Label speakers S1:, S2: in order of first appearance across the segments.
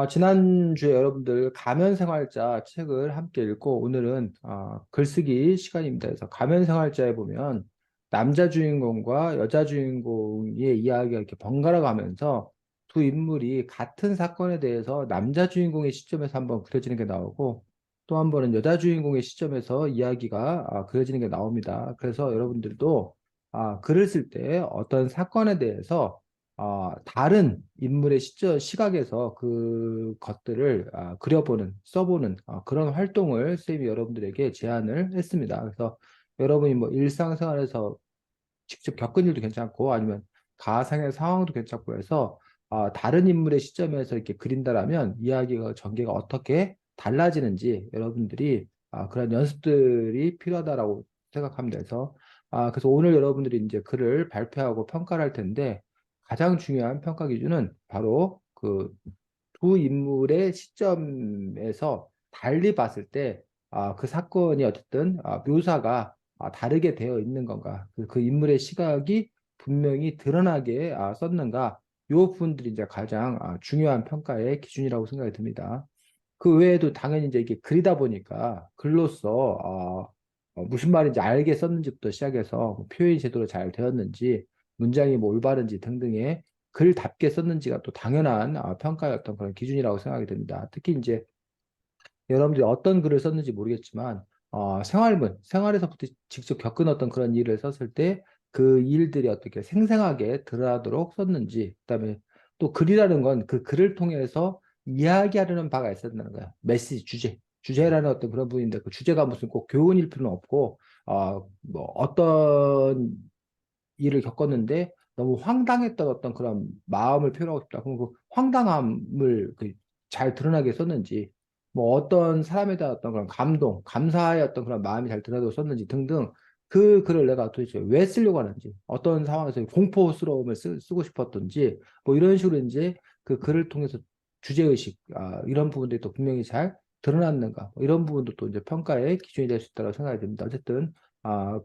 S1: 지난주에 여러분들 가면생활자 책을 함께 읽고 오늘은 글쓰기 시간입니다. 그래서 가면생활자에 보면 남자 주인공과 여자 주인공의 이야기가 이렇게 번갈아 가면서 두 인물이 같은 사건에 대해서 남자 주인공의 시점에서 한번 그려지는 게 나오고 또 한 번은 여자 주인공의 시점에서 이야기가 그려지는 게 나옵니다. 그래서 여러분들도 글을 쓸 때 어떤 사건에 대해서 다른 인물의 시각에서 그 것들을 그려보는, 써보는 그런 활동을 쌤이 여러분들에게 제안을 했습니다. 그래서 여러분이 뭐 일상생활에서 직접 겪은 일도 괜찮고 아니면 가상의 상황도 괜찮고 해서 다른 인물의 시점에서 이렇게 그린다라면 이야기가 전개가 어떻게 달라지는지 여러분들이 그런 연습들이 필요하다라고 생각합니다. 그래서 오늘 여러분들이 이제 글을 발표하고 평가를 할 텐데 가장 중요한 평가 기준은 바로 그 두 인물의 시점에서 달리 봤을 때 그 사건이 어쨌든 묘사가 다르게 되어 있는 건가 그 인물의 시각이 분명히 드러나게 썼는가 요 부분들이 이제 가장 중요한 평가의 기준이라고 생각이 듭니다. 그 외에도 당연히 이제 이게 글이다 보니까 글로써 무슨 말인지 알게 썼는지부터 시작해서 뭐 표현이 제대로 잘 되었는지 문장이 뭐 올바른지 등등의 글답게 썼는지가 또 당연한 평가의 어떤 그런 기준이라고 생각이 듭니다. 특히 이제 여러분들이 어떤 글을 썼는지 모르겠지만 생활문, 생활에서부터 직접 겪은 어떤 그런 일을 썼을 때 그 일들이 어떻게 생생하게 드러나도록 썼는지 그다음에 또 글이라는 건 그 글을 통해서 이야기하려는 바가 있어야 된다는 거예요. 메시지, 주제라는 어떤 그런 부분인데 그 주제가 무슨 꼭 교훈일 필요는 없고 뭐 어떤 일을 겪었는데 너무 황당했던 어떤 그런 마음을 표현하고 싶다. 그럼 그 황당함을 잘 드러나게 썼는지, 뭐 어떤 사람에 대한 어떤 그런 감동, 감사의 어떤 그런 마음이 잘 드러나도록 썼는지 등등 그 글을 내가 도대체 왜 쓰려고 하는지, 어떤 상황에서 공포스러움을 쓰고 싶었던지, 뭐 이런 식으로 이제 그 글을 통해서 주제의식, 이런 부분들이 또 분명히 잘 드러났는가, 뭐 이런 부분도 또 이제 평가의 기준이 될 수 있다고 생각이 듭니다. 어쨌든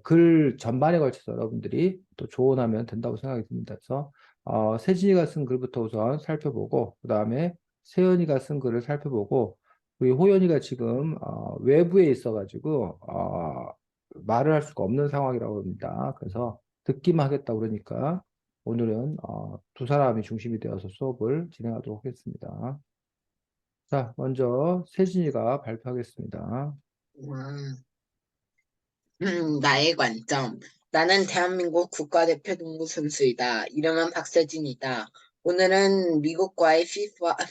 S1: 글 전반에 걸쳐서 여러분들이 또 조언하면 된다고 생각이 듭니다. 그래서 세진이가 쓴 글부터 우선 살펴보고 그 다음에 세연이가 쓴 글을 살펴보고 우리 호연이가 지금 외부에 있어가지고 말을 할 수가 없는 상황이라고 합니다. 그래서 듣기만 하겠다 그러니까 오늘은 두 사람이 중심이 되어서 수업을 진행하도록 하겠습니다. 자, 먼저 세진이가 발표하겠습니다.
S2: 와, 나의 관점. 나는 대한민국 국가대표 농구 선수이다. 이름은 박세진이다. 오늘은 미국과의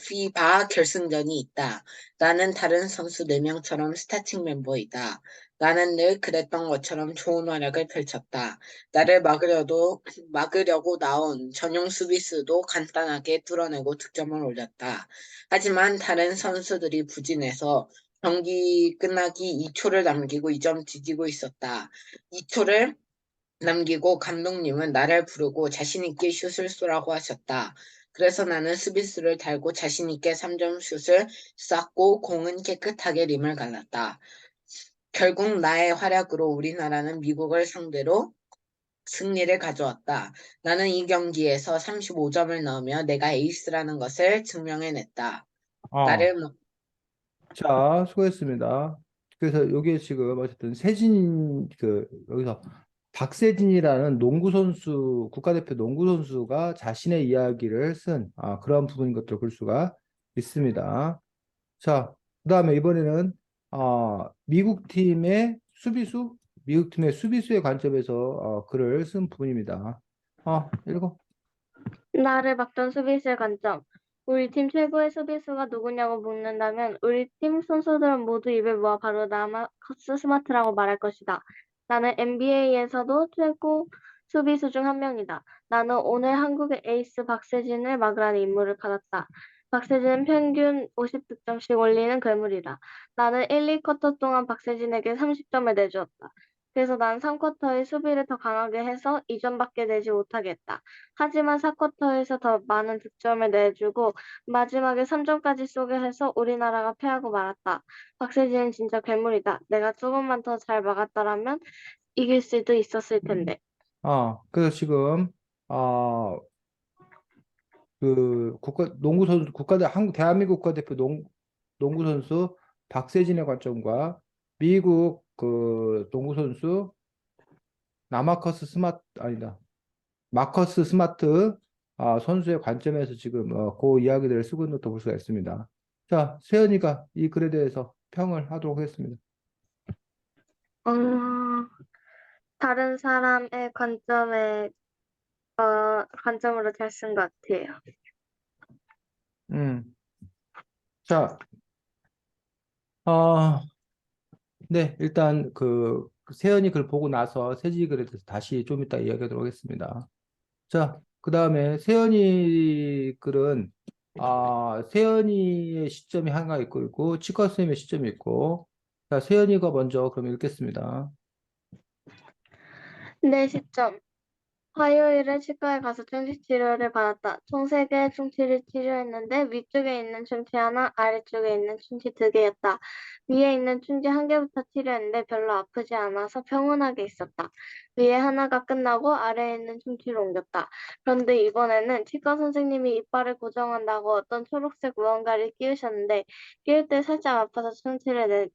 S2: 피바 결승전이 있다. 나는 다른 선수 4명처럼 스타팅 멤버이다. 나는 늘 그랬던 것처럼 좋은 활약을 펼쳤다. 나를 막으려고 나온 전용 수비수도 간단하게 뚫어내고 득점을 올렸다. 하지만 다른 선수들이 부진해서 경기 끝나기 2초를 남기고 2점 뒤지고 있었다. 2초를 남기고 감독님은 나를 부르고 자신 있게 슛을 쏘라고 하셨다. 그래서 나는 수비수를 달고 자신 있게 3점 슛을 쐈고 공은 깨끗하게 림을 갈랐다. 결국 나의 활약으로 우리나라는 미국을 상대로 승리를 가져왔다. 나는 이 경기에서 35점을 넣으며 내가 에이스라는 것을 증명해냈다.
S1: 어,
S2: 나를 뭐
S1: 자, 수고했습니다. 그래서 여기에 지금 어쨌든 여기서 박세진이라는 농구 선수, 국가대표 농구 선수가 자신의 이야기를 쓴 그런 부분인 것들을 볼 수가 있습니다. 자, 그다음에 이번에는 미국 팀의 수비수, 미국 팀의 수비수의 관점에서 글을 쓴 부분입니다. 읽어.
S3: 나를 막던 수비수의 관점. 우리 팀 최고의 수비수가 누구냐고 묻는다면 우리 팀 선수들은 모두 입을 모아 바로 라마커스 스마트라고 말할 것이다. 나는 NBA에서도 최고 수비수 중 한 명이다. 나는 오늘 한국의 에이스 박세진을 막으라는 임무를 받았다. 박세진은 평균 50득점씩 올리는 괴물이다. 나는 1, 2쿼터 동안 박세진에게 30점을 내주었다. 그래서 난 3쿼터의 수비를 더 강하게 해서 2점밖에 내지 못하겠다. 하지만 4쿼터에서 더 많은 득점을 내주고 마지막에 3점까지 쏘게 해서 우리나라가 패하고 말았다. 박세진은 진짜 괴물이다. 내가 조금만 더 잘 막았더라면 이길 수도 있었을 텐데.
S1: 그래서 지금 어, 그 농구 선수 대한민국 국가대표 농구 선수 박세진의 관점과 미국 그 농구 선수 아니다. 마커스 스마트 선수의 관점에서 지금 그 이야기들을 쓰고 있는 것도 볼 수가 있습니다. 자, 세연이가 이 글에 대해서 평을 하도록 하겠습니다.
S3: 다른 사람의 관점으로 잘 쓴 것 같아요.
S1: 음. 자, 어, 네, 일단 그 세연이 글 보고 나서 세지 글에 대해서 다시 좀 이따 이야기하도록 하겠습니다. 자, 그 다음에 세연이 글은 세연이의 시점이 하나 있고 치과 선생님의 시점이 있고 자, 세연이가 먼저 그럼 읽겠습니다.
S3: 내 시점. 화요일에 치과에 가서 충치 치료를 받았다. 총 3개의 충치를 치료했는데 위쪽에 있는 충치 하나, 아래쪽에 있는 충치 2개였다. 위에 있는 충치 1개부터 치료했는데 별로 아프지 않아서 평온하게 있었다. 위에 하나가 끝나고 아래에 있는 충치로 옮겼다. 그런데 이번에는 치과 선생님이 이빨을 고정한다고 어떤 초록색 무언가를 끼우셨는데 끼울 때 살짝 아파서 소리를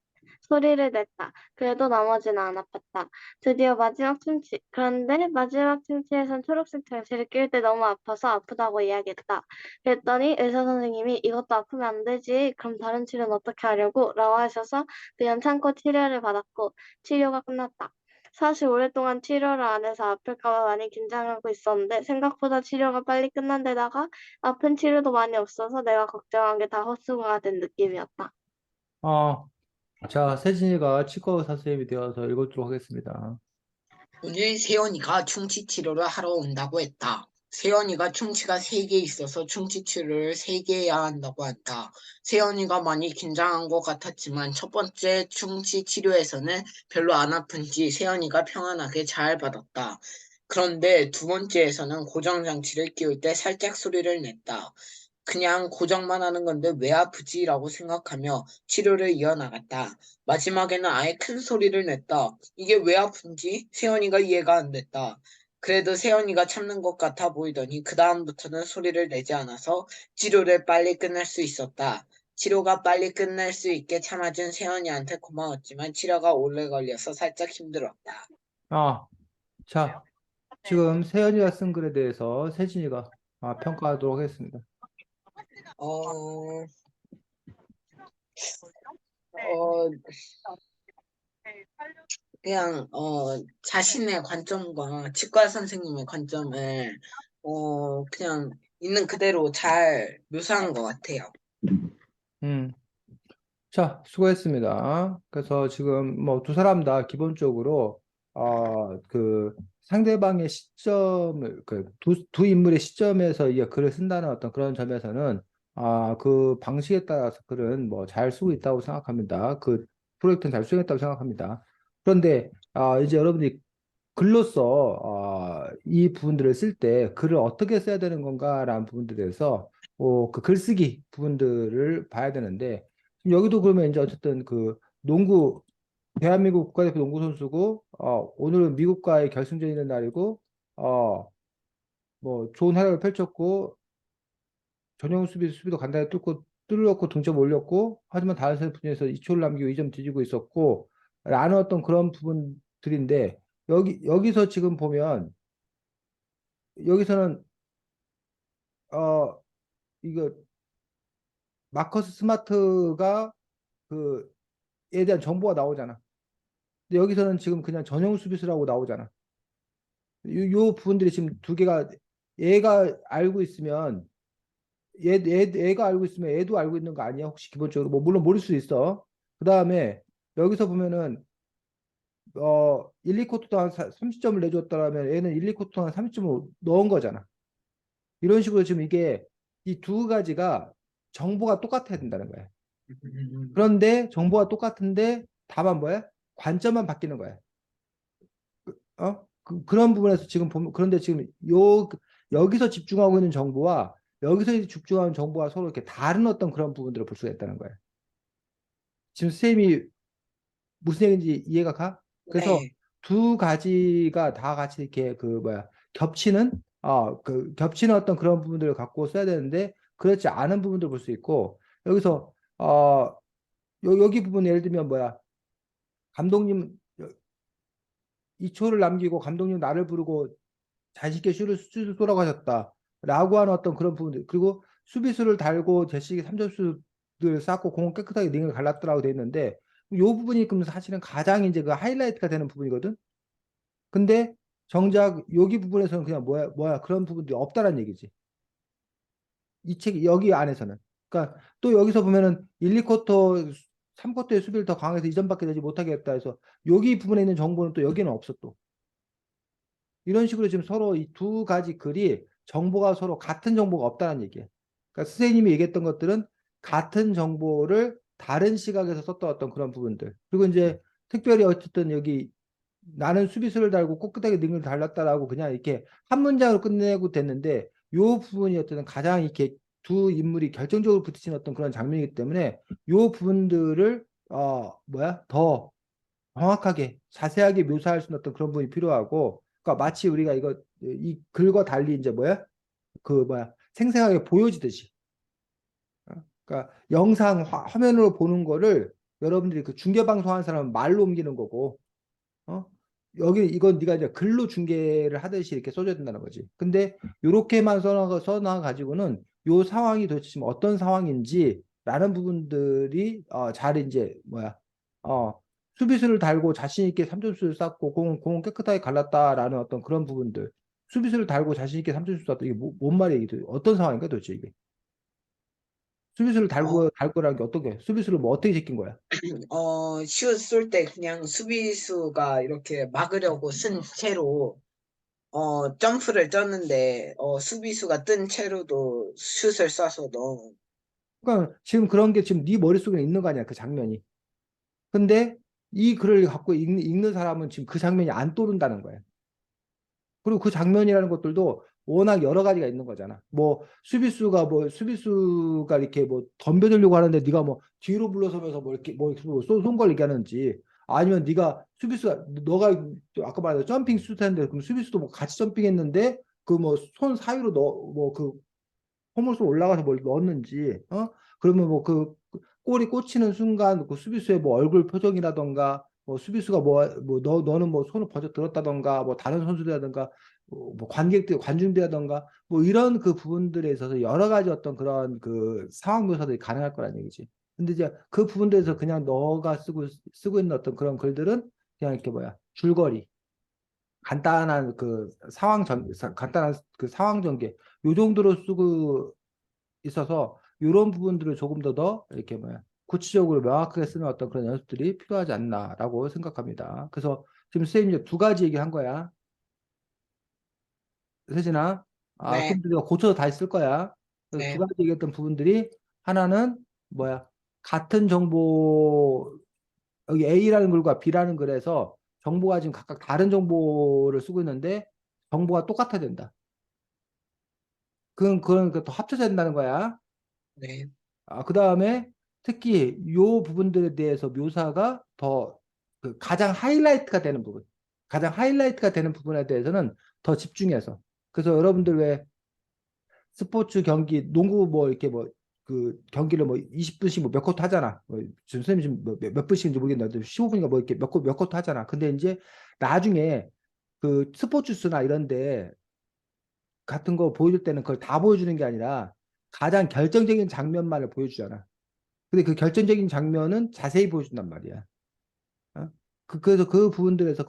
S3: 냈다. 그래도 나머지는 안 아팠다. 드디어 마지막 충치. 그런데 마지막 충치에선 초록색 장치를 낄 때 너무 아파서 아프다고 이야기했다. 그랬더니 의사 선생님이 이것도 아프면 안 되지. 그럼 다른 치료는 어떻게 하려고? 라고 하셔서 그냥 참고 치료를 받았고 치료가 끝났다. 사실 오랫동안 치료를 안 해서 아플까 봐 많이 긴장하고 있었는데 생각보다 치료가 빨리 끝난 데다가 아픈 치료도 많이 없어서 내가 걱정한 게 다 헛수고가 된 느낌이었다.
S1: 어, 자, 세진이가 치과 의사 선생님이 되어서 읽어주도록 하겠습니다.
S2: 오늘 세연이가 충치 치료를 하러 온다고 했다. 세연이가 충치가 3개 있어서 충치 치료를 3개 해야 한다고 한다. 세연이가 많이 긴장한 것 같았지만 첫 번째 충치 치료에서는 별로 안 아픈지 세연이가 평안하게 잘 받았다. 그런데 두 번째에서는 고정장치를 끼울 때 살짝 소리를 냈다. 그냥 고정만 하는 건데 왜 아프지? 라고 생각하며 치료를 이어나갔다. 마지막에는 아예 큰 소리를 냈다. 이게 왜 아픈지 세연이가 이해가 안 됐다. 그래도 세연이가 참는 것 같아 보이더니 그다음부터는 소리를 내지 않아서 치료를 빨리 끝낼 수 있었다. 치료가 빨리 끝날 수 있게 참아준 세연이한테 고마웠지만 치료가 오래 걸려서 살짝 힘들었다.
S1: 아, 자, 지금 세연이가 쓴 글에 대해서 세진이가 평가하도록 하겠습니다.
S2: 어, 어, 그냥 자신의 관점과 치과 선생님의 관점을 그냥 있는 그대로 잘 묘사한 것 같아요.
S1: 음. 자, 수고했습니다. 그래서 지금 뭐 두 사람 다 기본적으로 그 상대방의 시점을 두 인물의 시점에서 이 글을 쓴다는 어떤 그런 점에서는 그 방식에 따라서 글은 뭐 잘 쓰고 있다고 생각합니다. 그 프로젝트는 잘 수행했다고 생각합니다. 그런데 이제 여러분이 글로써 이 부분들을 쓸 때 글을 어떻게 써야 되는 건가라는 부분들에 대해서 그 글쓰기 부분들을 봐야 되는데 여기도 그러면 이제 어쨌든 그 농구 대한민국 국가대표 농구 선수고 오늘은 미국과의 결승전이 있는 날이고 뭐 좋은 활약을 펼쳤고 전용 수비도 간단히 뚫었고 동점 올렸고 하지만 다른 선수 분에서 2초를 남기고 2점 뒤지고 있었고 라는 어떤 그런 부분들인데 여기서 지금 보면 여기서는 어 이거 마커스 스마트가 그에 대한 정보가 나오잖아. 근데 여기서는 지금 그냥 전용 수비수라고 나오잖아. 요 부분들이 지금 두 개가 얘가 알고 있으면 얘가 알고 있으면 얘도 알고 있는 거 아니야? 혹시 기본적으로 뭐 물론 모를 수 있어. 그 다음에 여기서 보면은 1, 2쿼터 동안 30점을 내줬더라면 얘는 1, 2쿼터 동안 30점을 넣은 거잖아. 이런 식으로 지금 이게 이 두 가지가 정보가 똑같아야 된다는 거야. 그런데 정보가 똑같은데 다만 뭐야? 관점만 바뀌는 거야. 그런 부분에서 지금 보면 그런데 지금 여기서 집중하고 있는 정보와 여기서 집중하는 정보와 서로 이렇게 다른 어떤 그런 부분들을 볼 수가 있다는 거예요. 지금 선생님이 무슨 얘기인지 이해가 가? 그래서
S2: 네,
S1: 두 가지가 다 같이 이렇게 그 뭐야 겹치는 그 겹치는 어떤 그런 부분들을 갖고 써야 되는데 그렇지 않은 부분도 볼 수 있고 여기서 여기 부분 예를 들면 뭐야 감독님 2초를 남기고 감독님 나를 부르고 자신있게 슛을 쏘라고 하셨다. 라고 하는 어떤 그런 부분들. 그리고 수비수를 달고 제식이 3점슛을 쐈고 공을 깨끗하게 링을 갈랐더라고 돼 있는데 이 부분이 그럼 사실은 가장 이제 그 하이라이트가 되는 부분이거든. 근데 정작 여기 부분에서는 그냥 뭐야 그런 부분들이 없다는 얘기지. 이 책 여기 안에서는. 그러니까 또 여기서 보면은 1, 2쿼터 3쿼터의 수비를 더 강해서 2점밖에 내지 못하게 했다 해서 여기 부분에 있는 정보는 또 여기는 없어 또. 이런 식으로 지금 서로 이 두 가지 글이 정보가 서로 같은 정보가 없다는 얘기예요. 그러니까 선생님이 얘기했던 것들은 같은 정보를 다른 시각에서 썼던 어떤 그런 부분들. 그리고 이제 특별히 어쨌든 여기 나는 수비수를 달고 꿋꿋하게 능을 달랐다라고 그냥 이렇게 한 문장으로 끝내고 됐는데 요 부분이 어쨌든 가장 이렇게 두 인물이 결정적으로 부딪히는 어떤 그런 장면이기 때문에 요 부분들을 더 정확하게 자세하게 묘사할 수 있는 어떤 그런 부분이 필요하고 그러니까 마치 우리가 이 글과 달리 이제 생생하게 보여지듯이 그러니까 영상 화면으로 보는 거를 여러분들이 그 중계 방송하는 사람은 말로 옮기는 거고 어? 여기 이건 네가 이제 글로 중계를 하듯이 이렇게 써줘야 된다는 거지. 근데 이렇게만 써놔 가지고는 요 상황이 도대체 지금 어떤 상황인지라는 부분들이 잘 이제 수비수를 달고 자신 있게 3점슛을 쐈고 공은 깨끗하게 갈랐다라는 어떤 그런 부분들. 수비수를 달고 자신 있게 3점슛 쐈다. 이게 뭔 말이야? 이게 어떤 상황인가 도대체 이게? 수비수를
S2: 어,
S1: 달고라는 게 어떤 게? 수비수를 뭐 어떻게 제낀 거야?
S2: 슛 쏠 때 그냥 수비수가 이렇게 막으려고 쓴 채로 점프를 떴는데 수비수가 뜬 채로도 슛을 쏴서 넣은.
S1: 그러니까 지금 그런 게 지금 네 머릿속에 있는 거 아니야, 그 장면이. 근데 이 글을 갖고 읽는 사람은 지금 그 장면이 안 떠오른다는 거예요. 그리고 그 장면이라는 것들도 워낙 여러 가지가 있는 거잖아. 수비수가 이렇게 뭐 덤벼들려고 하는데 네가 뭐 뒤로 물러서면서 뭐 이렇게 쏜걸 얘기하는지 아니면 네가 너가 아까 말한 점핑 슛했는데 그럼 수비수도 뭐 같이 점핑했는데 그 뭐 손 사이로 뭐그 포물선 올라가서 뭘 넣었는지, 그러면 뭐 그 골이 꽂히는 순간 그 수비수의 뭐 얼굴 표정이라던가, 뭐 수비수가 너는 뭐 손을 번쩍 들었다던가, 뭐 다른 선수들이라던가, 뭐 관중들이라던가, 뭐 이런 그 부분들에 있어서 여러 가지 어떤 그런 그 상황 묘사들이 가능할 거란 얘기지. 근데 이제 그 부분들에서 그냥 너가 쓰고 있는 어떤 그런 글들은 그냥 이렇게 줄거리, 간단한 그 상황 전개, 요 정도로 쓰고 있어서 이런 부분들을 조금 더 이렇게 구체적으로 명확하게 쓰는 어떤 그런 연습들이 필요하지 않나라고 생각합니다. 그래서 지금 선생님이 두 가지 얘기한 거야. 세진아,
S2: 네,
S1: 그럼 내가 고쳐서 다시 쓸 거야. 그래서 두
S2: 네,
S1: 가지 얘기했던 부분들이 하나는 같은 정보 여기 A라는 글과 B라는 글에서 정보가 지금 각각 다른 정보를 쓰고 있는데 정보가 똑같아야 된다. 그건 또 합쳐져야 된다는 거야.
S2: 네,
S1: 그 다음에 특히 요 부분들에 대해서 묘사가 그 가장 하이라이트가 되는 부분, 가장 하이라이트가 되는 부분에 대해서는 더 집중해서. 그래서 여러분들 왜 스포츠 경기, 농구 이렇게 그 경기를 20분씩 몇 쿼터 하잖아. 지금 선생님 지금 몇 분씩인지 모르겠는데 15분인가 이렇게 몇 쿼터 하잖아. 근데 이제 나중에 그 스포츠수나 이런데 같은 거 보여줄 때는 그걸 다 보여주는 게 아니라 가장 결정적인 장면만을 보여주잖아. 근데 그 결정적인 장면은 자세히 보여준단 말이야. 어? 그래서 그 부분들에서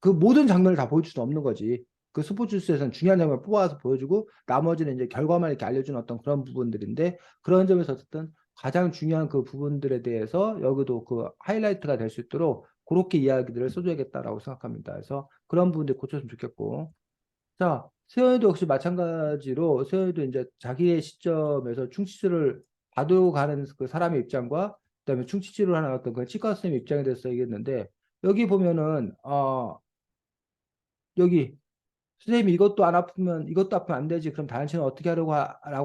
S1: 그 모든 장면을 다 보여줄 수는 없는 거지. 그 스포츠 뉴스에서는 중요한 장면 뽑아서 보여주고 나머지는 이제 결과만 이렇게 알려주는 어떤 그런 부분들인데 그런 점에서 어쨌든 가장 중요한 그 부분들에 대해서 여기도 그 하이라이트가 될 수 있도록 그렇게 이야기들을 써줘야겠다라고 생각합니다. 그래서 그런 부분들 고쳤으면 좋겠고. 자, 세연이도 역시 마찬가지로 세연이도 이제 자기의 시점에서 충치를 받으러 가는 그 사람의 입장과 그다음에 충치치료를 하는 어떤 그 치과 선생님 입장에 대해서 얘기했는데 여기 보면은 여기 선생님이 이것도 아프면 안 되지. 그럼 다른 치료는 어떻게 라고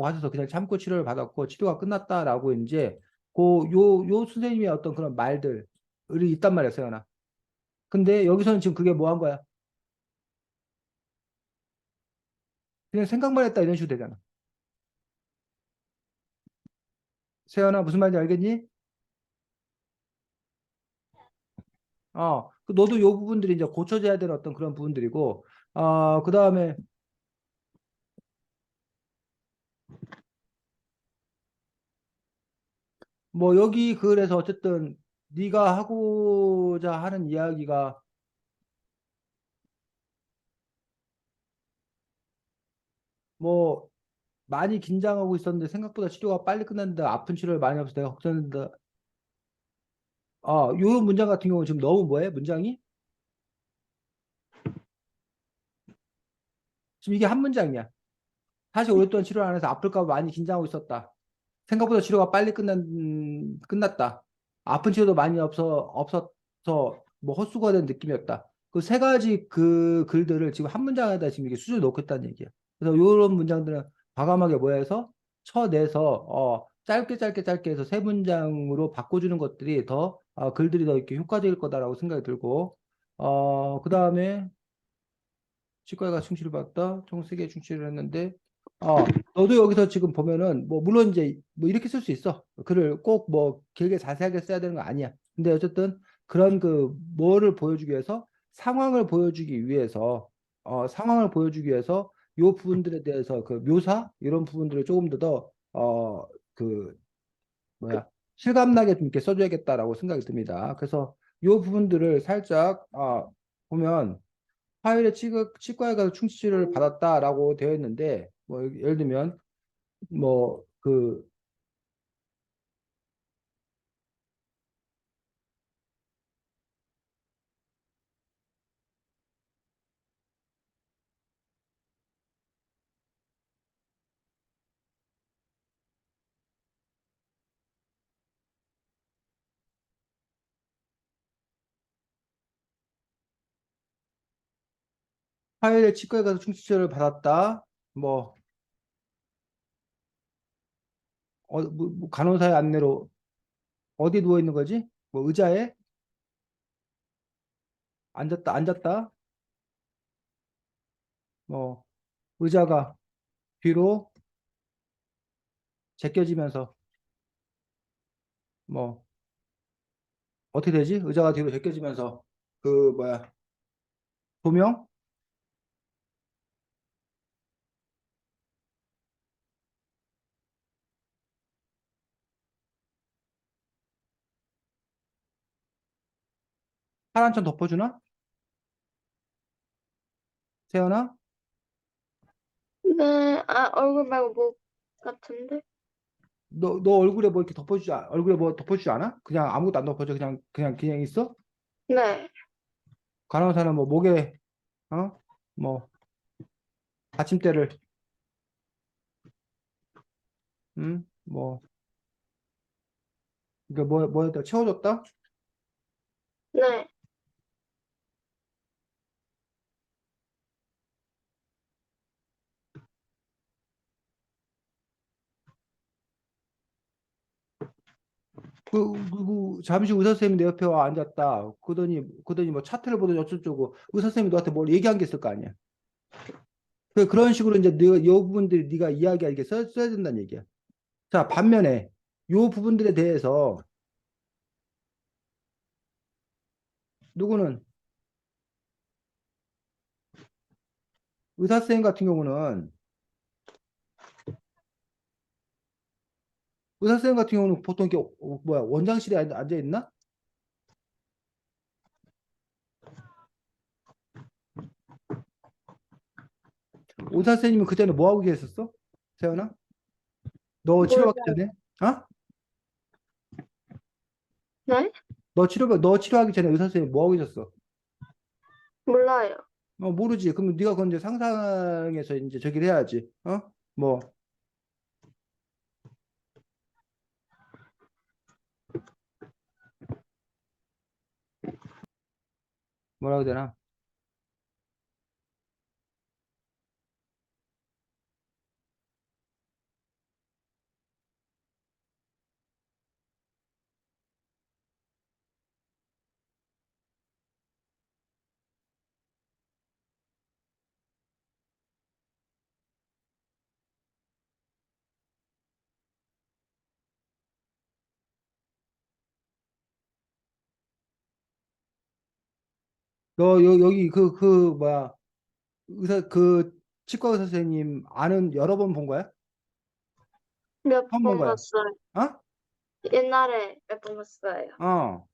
S1: 하셔서 그냥 참고 치료를 받았고 치료가 끝났다라고 이제 요 선생님의 어떤 그런 말들이 있단 말이야, 세연아. 근데 여기서는 지금 그게 뭐 한 거야? 그냥 생각만 했다 이런 식으로 되잖아. 세연아 무슨 말인지 알겠니? 너도 요 부분들이 이제 고쳐져야 되는 어떤 그런 부분들이고, 그 다음에 뭐 여기 그래서 어쨌든 네가 하고자 하는 이야기가 뭐 많이 긴장하고 있었는데 생각보다 치료가 빨리 끝났는데 아픈 치료를 많이 없어서 내가 걱정했는데, 요 문장 같은 경우 지금 너무 뭐해? 문장이? 지금 이게 한 문장이야. 사실 오랫동안 치료를 안 해서 아플까 봐 많이 긴장하고 있었다. 생각보다 치료가 빨리 끝났다. 아픈 치료도 많이 없어서 뭐 헛수고가 된 느낌이었다. 그 세 가지 그 글들을 지금 한 문장에다 지금 이게 수준을 놓겠다는 얘기야. 그래서 이런 문장들은 과감하게 뭐 해서 쳐내서 짧게 짧게 짧게 해서 세 문장으로 바꿔주는 것들이 더 글들이 더 이렇게 효과적일 거다라고 생각이 들고 그 다음에 치과에 가 충치를 받다. 총 3개 충치를 했는데, 너도 여기서 지금 보면은, 뭐, 물론 이제, 뭐, 이렇게 쓸 수 있어. 글을 꼭 뭐, 길게 자세하게 써야 되는 거 아니야. 근데 어쨌든, 그런 뭐를 보여주기 위해서, 상황을 보여주기 위해서, 요 부분들에 대해서 그 묘사, 이런 부분들을 조금 그, 뭐야, 실감나게 좀 이렇게 써줘야겠다라고 생각이 듭니다. 그래서 요 부분들을 살짝, 보면, 화요일에 치과에 가서 충치를 받았다라고 되어 있는데, 뭐, 예를 들면, 뭐, 화요일에 치과에 가서 충치를 받았다. 뭐, 뭐 간호사의 안내로 어디 누워 있는 거지? 뭐, 의자에 앉았다. 뭐, 의자가 뒤로 제껴지면서, 뭐, 어떻게 되지? 의자가 뒤로 제껴지면서, 뭐야, 조명? 파란 천 덮어주나? 세연아?
S3: 네, 얼굴 말고 목 같은데?
S1: 너 얼굴에 뭐 이렇게 얼굴에 뭐 덮어주지 않아? 그냥 아무것도 안 덮어줘. 그냥 있어?
S3: 네,
S1: 간호사는 뭐 목에 어? 뭐 받침대를 뭐 이게 뭐에다 채워줬다?
S3: 네.
S1: 잠시 의사 선생님이 내 옆에 와 앉았다. 그러더니 뭐 차트를 보더니 어쩌고저쩌고 의사 선생님이 너한테 뭘 얘기한 게 있을 거 아니야. 그런 식으로 이제 이 부분들이 네가 이야기하게 써야 된다는 얘기야. 자, 반면에 이 부분들에 대해서 누구는 의사 선생님 같은 경우는 의사 선생님 같은 경우는 보통 이렇게 뭐야 원장실에 앉아 있나? 의사 선생님은 그때는 뭐 하고 계셨어? 세연아? 너 치료받기
S3: 몰라요.
S1: 전에? 어?
S3: 네?
S1: 너 치료하기 전에 의사 선생님 뭐 하고 계셨어?
S3: 몰라요.
S1: 모르지. 그럼 네가 그건 이제 상상해서 이제 저기를 해야지. 뭐 뭐라고 해야 되나? 너 여기 뭐야 치과 의사 선생님 아는 여러 번 본 거야?
S3: 몇
S1: 처음 본
S3: 번
S1: 거야?
S3: 봤어요.
S1: 어?
S3: 옛날에 몇 번 봤어요.
S1: 어.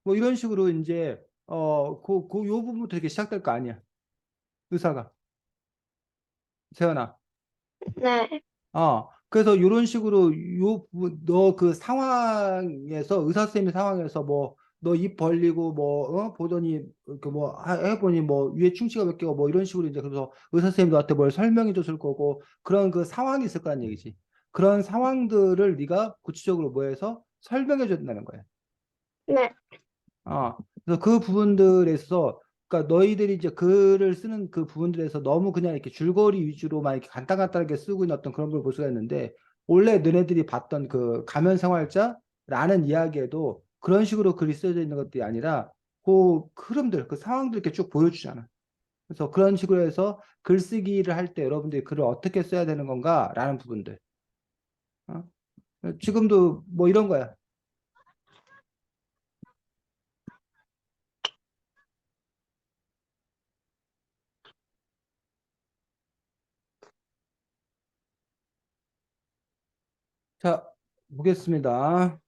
S1: 뭐 이런 식으로 이제 요 부분부터 이렇게 시작될 거 아니야. 의사가. 세연아.
S3: 네,
S1: 그래서 이런 식으로 너 그 상황에서 의사 선생님 상황에서 뭐 너 입 벌리고 뭐 보더니 그 뭐 해보니 뭐 위에 충치가 몇 개고 뭐 이런 식으로 이제 그래서 의사 선생님 너한테 뭘 설명해 줬을 거고 그런 그 상황이 있을 거란 얘기지. 그런 상황들을 네가 구체적으로 뭐 해서 설명해 줘야 된다는 거야.
S3: 네,
S1: 그래서 그 부분들에서, 그러니까 너희들이 이제 글을 쓰는 그 부분들에서 너무 그냥 이렇게 줄거리 위주로만 이렇게 간단간단하게 쓰고 있는 어떤 그런 걸 볼 수가 있는데, 원래 너네들이 봤던 그 가면 생활자라는 이야기에도 그런 식으로 글이 쓰여져 있는 것들이 아니라, 그 흐름들, 그 상황들 이렇게 쭉 보여주잖아. 그래서 그런 식으로 해서 글쓰기를 할 때 여러분들이 글을 어떻게 써야 되는 건가라는 부분들. 어? 지금도 뭐 이런 거야. 자, 보겠습니다.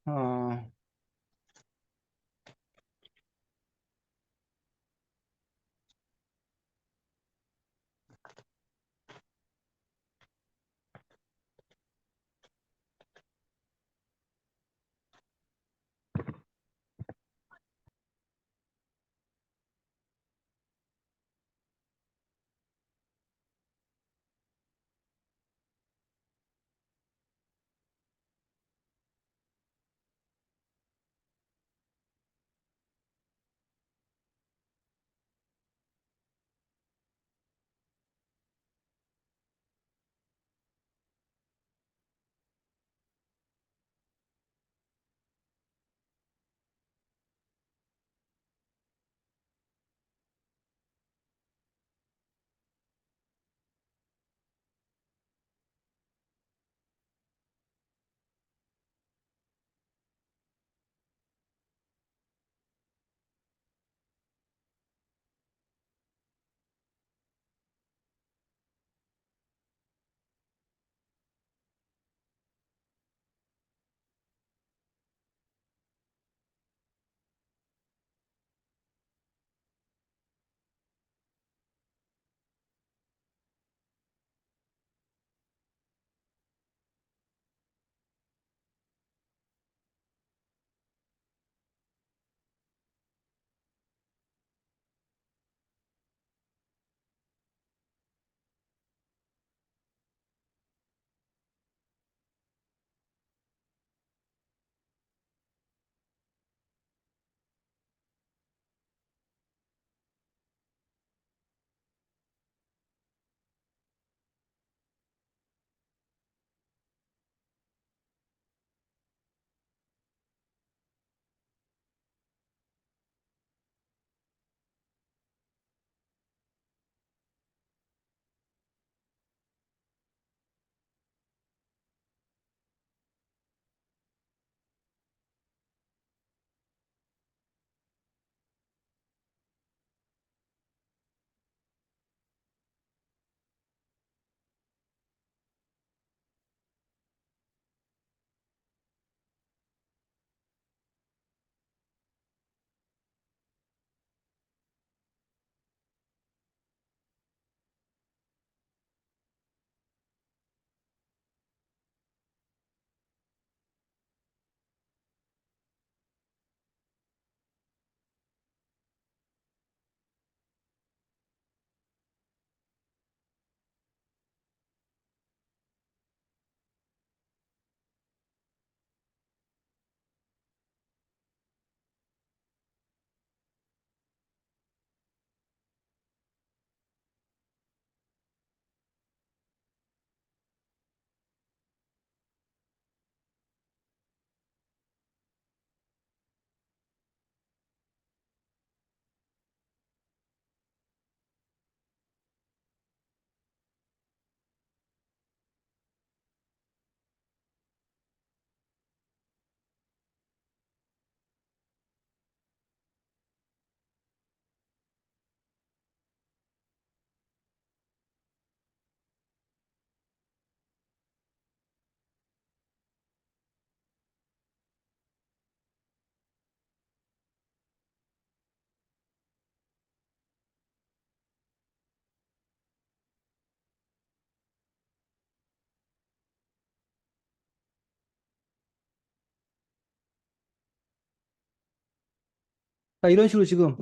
S1: 자, 이런 식으로 지금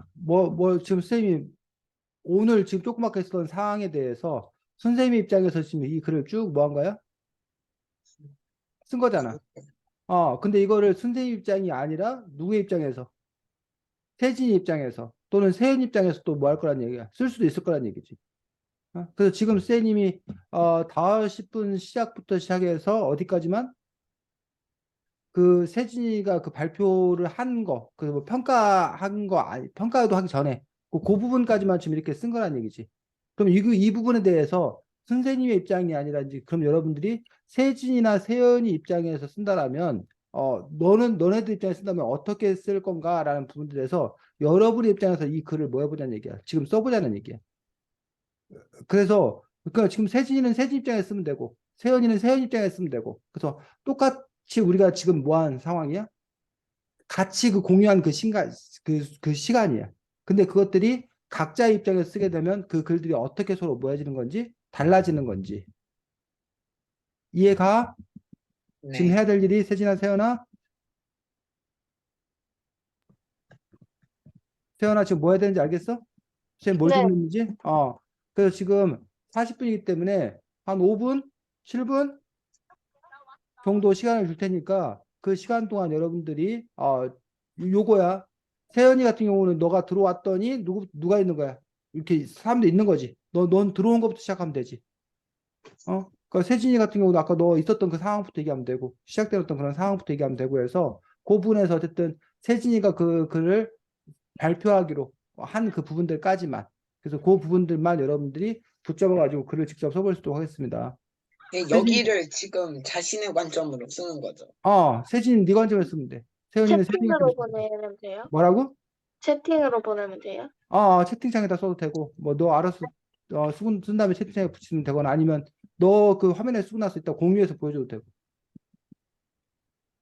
S1: 지금 선생님이 오늘 지금 조그맣게 했던 상황에 대해서 선생님 입장에서 지금 이 글을 쭉 뭐 한 거야? 쓴 거잖아. 근데 이거를 선생님 입장이 아니라 누구의 입장에서? 세진이 입장에서 또는 세연 입장에서 또 뭐 할 거란 얘기야. 쓸 수도 있을 거란 얘기지. 그래서 지금 쌤님이 5시10분 시작부터 시작해서 어디까지만 그 세진이가 그 발표를 한 거, 그뭐 평가한 거 아니 평가도 하기 전에 그 부분까지만 지금 이렇게 쓴 거란 얘기지. 그럼 이 부분에 대해서 선생님의 입장이 아니라 이제 그럼 여러분들이 세진이나 세연이 입장에서 쓴다라면 너네들 입장에서 쓴다면 어떻게 쓸 건가라는 부분에 대해서 여러분의 입장에서 이 글을 뭐 해보자는 얘기야. 지금 써보자는 얘기야. 그래서 그러니까 지금 세진이는 세진 입장에 쓰면 되고 세연이는 세연 입장에 쓰면 되고 그래서 똑같이 우리가 지금 뭐 한 상황이야? 같이 그 공유한 그 시간이야. 근데 그것들이 각자 입장에서 쓰게 되면 그 글들이 어떻게 서로 모여지는 건지 달라지는 건지 이해가? 지금
S2: 네.
S1: 해야 될 일이 세진아 세연아 지금 뭐 해야 되는지 알겠어? 쌤 뭘
S3: 네,
S1: 준비했는지? 그래서 지금 40분이기 때문에 한 5분, 7분 정도 시간을 줄 테니까 그 시간 동안 여러분들이 요거야. 세연이 같은 경우는 너가 들어왔더니 누가 있는 거야? 이렇게 사람도 있는 거지. 넌 들어온 것부터 시작하면 되지. 그러니까 세진이 같은 경우도 아까 너 있었던 그 상황부터 얘기하면 되고 시작되었던 그런 상황부터 얘기하면 되고 해서 그 부분에서 어쨌든 세진이가 그 글을 발표하기로 한 그 부분들까지만 그래서 그 부분들만 여러분들이 붙잡아 가지고 글을 직접 써볼 수 있도록 하겠습니다.
S2: 네,
S1: 세진
S2: 여기를 지금 자신의 관점으로 쓰는 거죠.
S1: 세진이 네 관점에서 쓰면 돼. 세연이는 세연이 관점에서
S3: 채팅으로
S1: 쓰면 돼.
S3: 보내면 돼요?
S1: 뭐라고?
S3: 채팅으로 보내면 돼요?
S1: 채팅창에다 써도 되고, 뭐, 너 알아서, 쓴 다음에 채팅창에 붙이면 되거나 아니면 너 그 화면에 쓰고 나서 이따 공유해서 보여줘도 되고.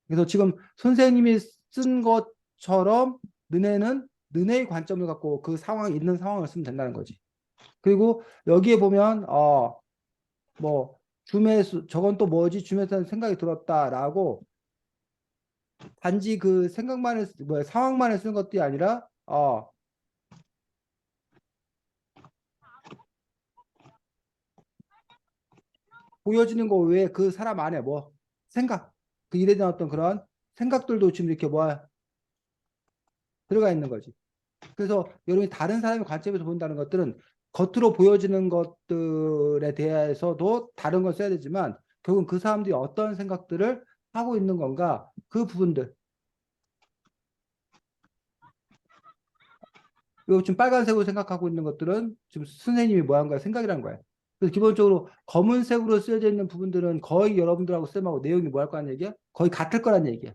S1: 그래서 지금 선생님이 쓴 것처럼 너네의 관점을 갖고 그 있는 상황을 쓰면 된다는 거지. 그리고 여기에 보면, 뭐, 저건 또 뭐지? 줌에서 생각이 들었다라고 단지 그 상황만을 쓰는 것도 아니라, 보여지는 거 외에 그 사람 안에 뭐 생각 그 일에 대한 어떤 그런 생각들도 지금 이렇게 뭐 들어가 있는 거지. 그래서 여러분이 다른 사람의 관점에서 본다는 것들은 겉으로 보여지는 것들에 대해서도 다른 걸 써야 되지만 결국은 그 사람들이 어떤 생각들을 하고 있는 건가 그 부분들 요 지금 빨간색으로 생각하고 있는 것들은 지금 선생님이 뭐 한 거야 생각이란 거야. 그래서 기본적으로 검은색으로 쓰여져 있는 부분들은 거의 여러분들하고 쌤하고 내용이 뭐 할 거란 얘기야? 거의 같을 거란 얘기야.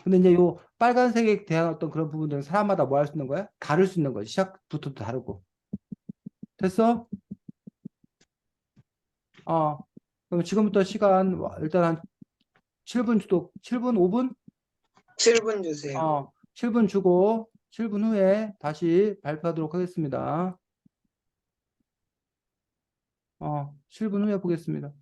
S1: 근데 이제 요 빨간색에 대한 어떤 그런 부분들은 사람마다 뭐 할 수 있는 거야? 다를 수 있는 거지. 시작부터 다르고. 됐어? 어. 그럼 지금부터 시간 일단 한 7분 주도 7분 5분?
S2: 7분 주세요.
S1: 7분 주고 7분 후에 다시 발표하도록 하겠습니다. 7분 후에 보겠습니다.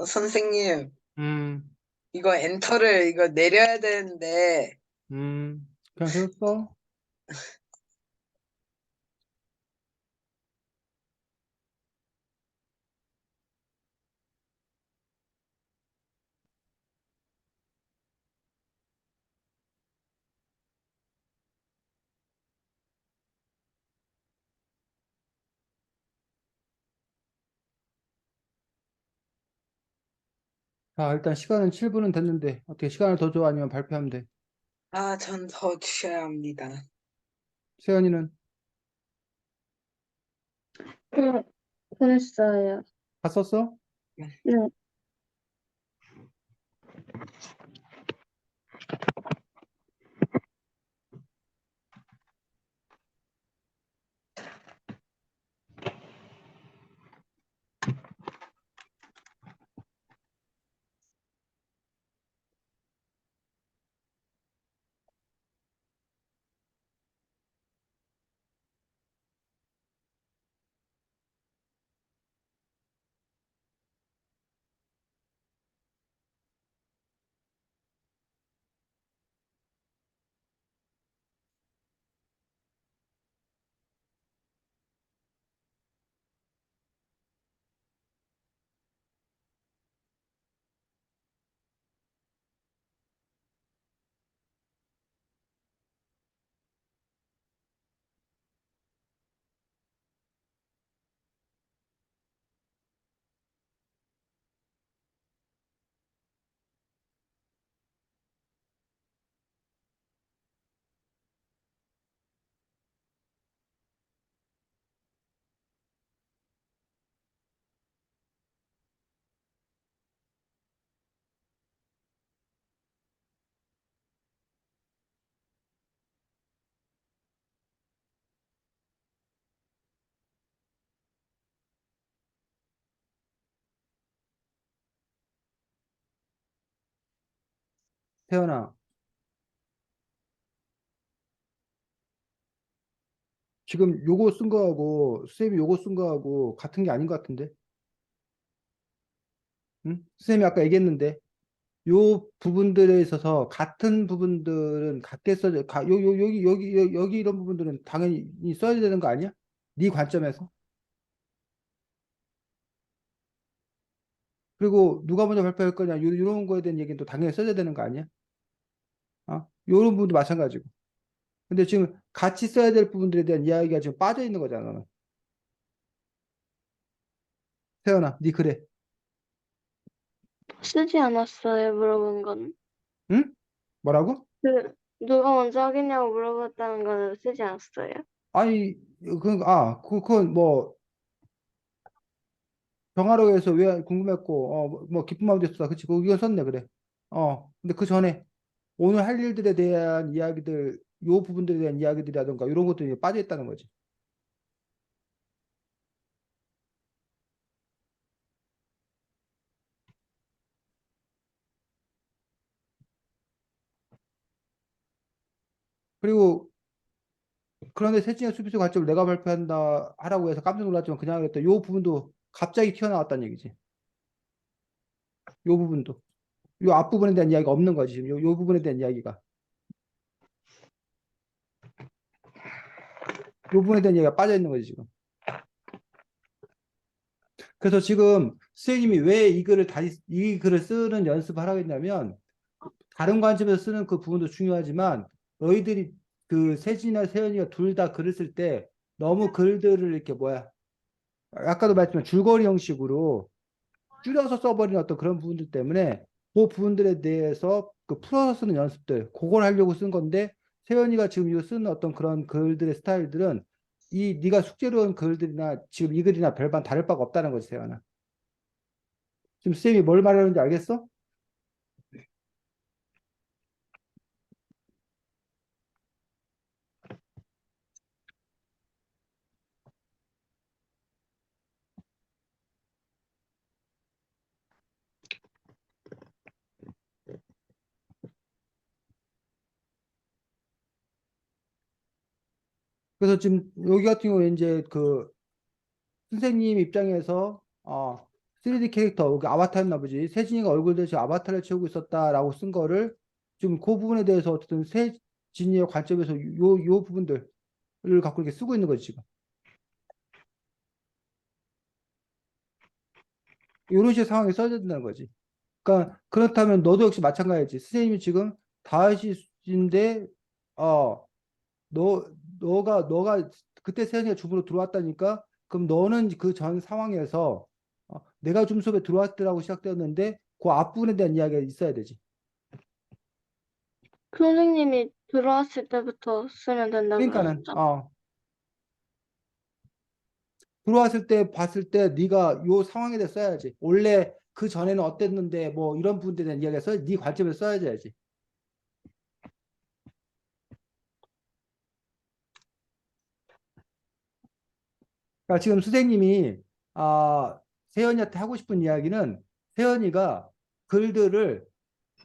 S2: 선생님,
S1: 음,
S2: 이거 엔터를 이거 내려야 되는데,
S1: 그냥 세웠어? 자, 일단 시간은 7분은 됐는데, 어떻게 시간을 더 줘? 아니면 발표하면 돼?
S2: 전 더 주셔야 합니다.
S1: 세연이는
S3: 네, 보냈어요.
S1: 다 썼어?
S3: 네.
S1: 세연아, 지금 요거 쓴 거하고, 쌤이 요거 쓴 거하고 같은 게 아닌 것 같은데? 응? 쌤이 아까 얘기했는데, 요 부분들에 있어서 같은 부분들은 같게 써져, 여기 이런 부분들은 당연히 써야 되는 거 아니야? 네 관점에서. 그리고 누가 먼저 발표할 거냐, 이런 거에 대한 얘기는 또 당연히 써야 되는 거 아니야? 요런 부분도 마찬가지고. 근데 지금 같이 써야 될 부분들에 대한 이야기가 지금 빠져 있는 거잖아, 너는. 태연아, 네 그래.
S3: 쓰지 않았어요, 물어본 건.
S1: 응? 뭐라고?
S3: 누가 먼저 하겠냐고 물어봤다는 거는 쓰지 않았어요.
S1: 아니, 그건 뭐, 정하라고 해서 왜 궁금했고, 뭐, 기쁜 마음도 있었다. 그치? 이건 썼네, 그래. 근데 그 전에 오늘 할 일들에 대한 이야기들, 요 부분들에 대한 이야기들이라든가, 이런 것들이 빠져 있다는 거지. 그리고, 그런데 세징의 수비수 관점을 내가 발표한다, 하라고 해서 깜짝 놀랐지만 그냥 하겠다. 요 부분도 갑자기 튀어나왔다는 얘기지. 요 부분도. 요 앞부분에 대한 이야기가 없는 거지. 지금 요 부분에 대한 이야기가. 요 부분에 대한 이야기가 빠져 있는 거지, 지금. 그래서 지금 선생님이 왜 이 글을 쓰는 연습을 하라고 했냐면, 다른 관점에서 쓰는 그 부분도 중요하지만, 너희들이 그 세진이나 세연이가 둘 다 글을 쓸 때 너무 글들을 이렇게 아까도 말했지만 줄거리 형식으로 줄여서 써버리는 어떤 그런 부분들 때문에 그 부분들에 대해서 그 풀어서 쓰는 연습들, 그걸 하려고 쓴 건데, 세연이가 지금 이거 쓰는 어떤 그런 글들의 스타일들은 네가 숙제로 한 글들이나 지금 이 글이나 별반 다를 바가 없다는 거지, 세연아. 지금 쌤이 뭘 말하는지 알겠어? 그래서 지금 여기 같은 경우에 이제 그 선생님 입장에서 3D 캐릭터, 그 아바타였나 보지. 세진이가 얼굴 대신 아바타를 채우고 있었다라고 쓴 거를 지금 그 부분에 대해서 어쨌든 세진이의 관점에서 요 부분들을 갖고 이렇게 쓰고 있는 거지, 지금. 이런 식의 상황이 써야 된다는 거지. 그러니까 그렇다면 너도 역시 마찬가지지. 선생님이 지금 다윗인데 어, 너 너가 그때 세연이가 줌으로 들어왔다니까 그럼 너는 그 전 상황에서 내가 줌 수업에 들어왔더라고 시작되었는데 그 앞부분에 대한 이야기가 있어야 되지.
S3: 선생님이 들어왔을 때부터 쓰면 된다고
S1: 그러니까는
S3: 그러셨죠?
S1: 들어왔을 때 봤을 때 네가 요 상황에 대해 써야지. 원래 그 전에는 어땠는데 뭐 이런 부분에 대한 이야기가 네 관점에서 써야지. 그러니까 지금 선생님이 아, 세연이한테 하고 싶은 이야기는 세연이가 글들을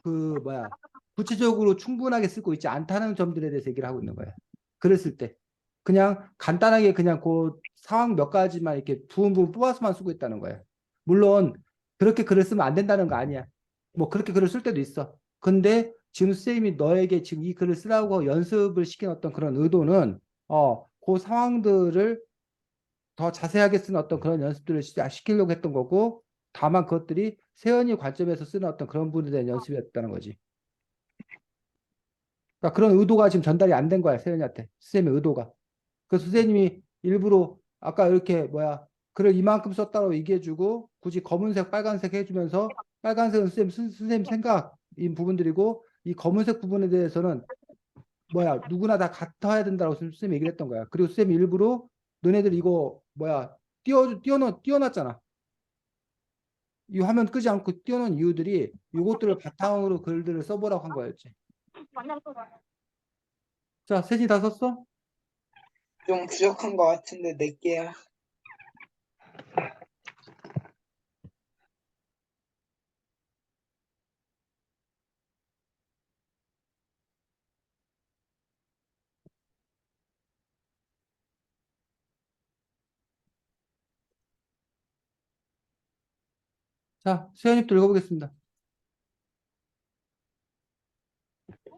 S1: 그 뭐야 구체적으로 충분하게 쓰고 있지 않다는 점들에 대해서 얘기를 하고 있는 거예요. 그랬을 때 그냥 간단하게 그냥 그 상황 몇 가지만 이렇게 부분 뽑아서만 쓰고 있다는 거예요. 물론 그렇게 글을 쓰면 안 된다는 거 아니야. 뭐 그렇게 글을 쓸 때도 있어. 근데 지금 선생님이 너에게 지금 이 글을 쓰라고 연습을 시킨 어떤 그런 의도는 그 상황들을 더 자세하게 쓰는 어떤 그런 연습들을 시키려고 했던 거고 다만 그것들이 세연이 관점에서 쓰는 어떤 그런 부분에 대한 연습이었다는 거지. 그러니까 그런 의도가 지금 전달이 안 된 거야, 세연이한테. 선생님의 의도가. 그래서 선생님이 일부러 아까 이렇게 뭐야, 글을 이만큼 썼다고 얘기해주고 굳이 검은색, 빨간색 해주면서 빨간색은 선생님 생각인 부분들이고 이 검은색 부분에 대해서는 뭐야, 누구나 다 같아야 된다고 선생님이 얘기를 했던 거야. 그리고 선생님이 일부러 너네들 이거 뭐야, 띄워놨잖아. 이 화면 끄지 않고 띄워놓은 이유들이 이것들을 바탕으로 글들을 써보라고 한 거였지. 자, 셋이 다 썼어?
S2: 좀 부족한 것 같은데 낼게요.
S1: 자, 세연입도 읽어보겠습니다.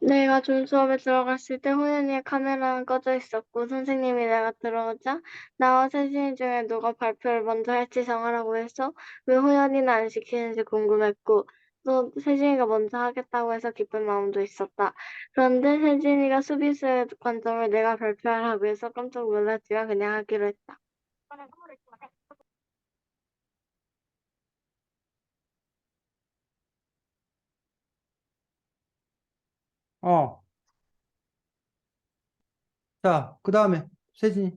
S3: 내가 줌 수업에 들어갔을 때 호연이의 카메라는 꺼져 있었고 선생님이 내가 들어오자 나와 세진이 중에 누가 발표를 먼저 할지 정하라고 해서 왜 호연이는 안 시키는지 궁금했고 또 세진이가 먼저 하겠다고 해서 기쁜 마음도 있었다. 그런데 세진이가 수비수의 관점을 내가 발표하라고 해서 깜짝 놀랐지만 그냥 하기로 했다.
S1: 어, 자, 그 다음에 세진이.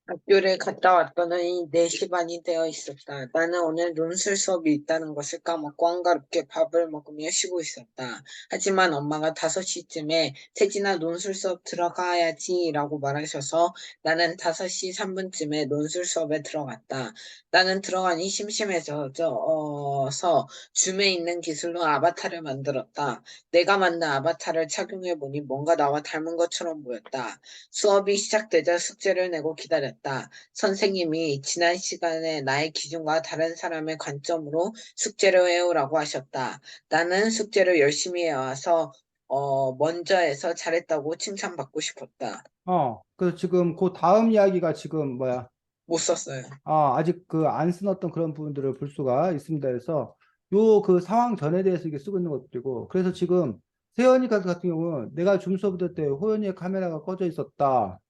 S2: 학교를 갔다 왔더니 4시 반이 되어 있었다. 나는 오늘 논술 수업이 있다는 것을 까먹고 한가롭게 밥을 먹으며 쉬고 있었다. 하지만 엄마가 5시쯤에 세진아 논술 수업 들어가야지 라고 말하셔서 나는 5시 3분쯤에 논술 수업에 들어갔다. 나는 들어가니 심심해져서 줌에 있는 기술로 아바타를 만들었다. 내가 만든 아바타를 착용해보니 뭔가 나와 닮은 것처럼 보였다. 수업이 시작되자 숙제를 내고 기다렸다. 선생님이 지난 시간에 나의 기준과 다른 사람의 관점으로 숙제를 해오라고 하셨다. 나는 숙제를 열심히 해와서 먼저 해서 잘했다고 칭찬받고 싶었다.
S1: 그래서 지금 그 다음 이야기가 지금 뭐야,
S2: 못 썼어요.
S1: 아직 그 안 쓴 어떤 그런 부분들을 볼 수가 있습니다. 그래서 요 그 상황 전에 대해서 이게 쓰고 있는 것들이고, 그래서 지금 세연이 같은 경우는 내가 줌 수업 들을 때 호연이의 카메라가 꺼져 있었다.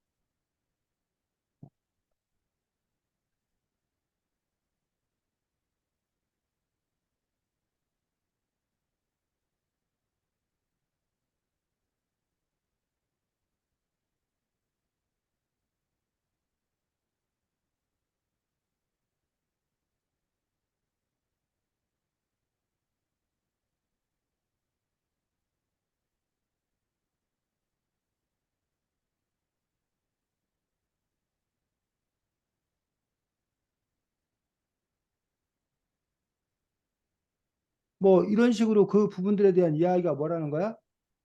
S1: 뭐 이런 식으로 그 부분들에 대한 이야기가 뭐라는 거야?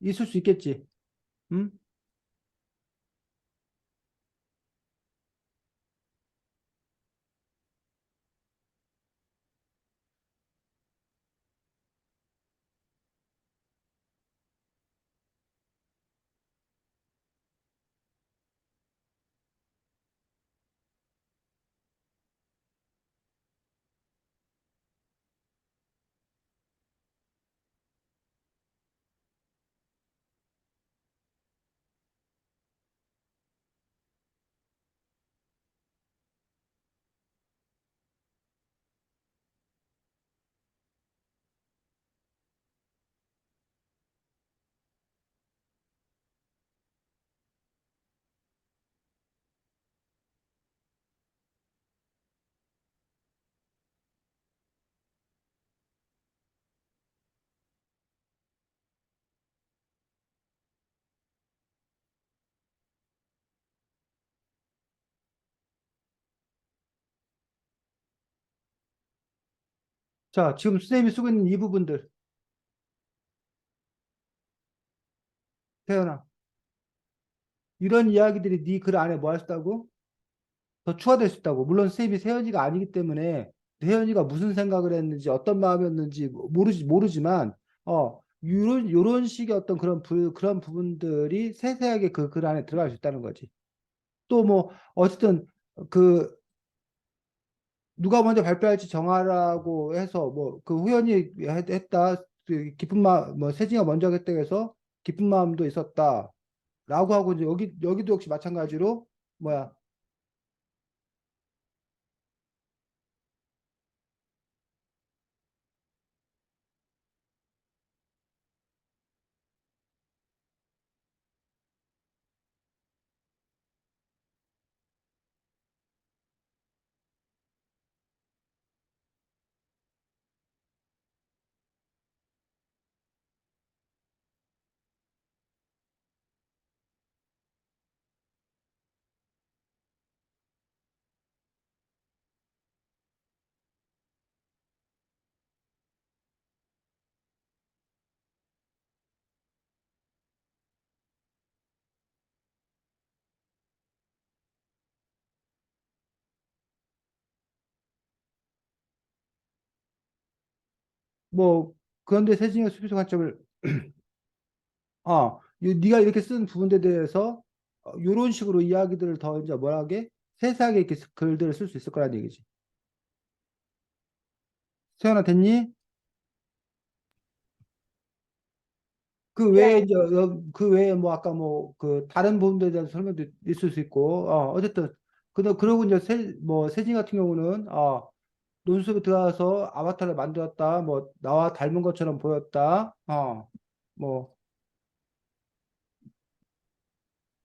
S1: 있을 수 있겠지. 음? 자, 지금 선생님이 쓰고 있는 이 부분들. 태연아, 이런 이야기들이 네 글 안에 뭐 할 수 있다고? 더 추가될 수 있다고. 물론 선생님이 세연이가 아니기 때문에 세연이가 무슨 생각을 했는지 어떤 마음이었는지 모르지만 요런 식의 어떤 그런 부분들이 세세하게 그 글 안에 들어갈 수 있다는 거지. 또 뭐 어쨌든 그 누가 먼저 발표할지 정하라고 해서 뭐 그 후연이 했다. 그 기쁜 마음 뭐 세진이가 먼저 했다 해서 기쁜 마음도 있었다라고 하고 이제 여기도 역시 마찬가지로 뭐야. 뭐 그런데 세진이가 수비수 관점을 네가 이렇게 쓴 부분에 대해서 이런 식으로 이야기들을 더 이제 뭐라게 세세하게 이렇게 글들을 쓸 수 있을 거란 얘기지. 세연아 됐니? 그 외에
S3: 네.
S1: 이제 그 외에 뭐 아까 뭐 그 다른 부분들에 대한 설명도 있을 수 있고 어쨌든 그러고 이제 세진 같은 경우는 논술에 들어가서 아바타를 만들었다 뭐 나와 닮은 것처럼 보였다 뭐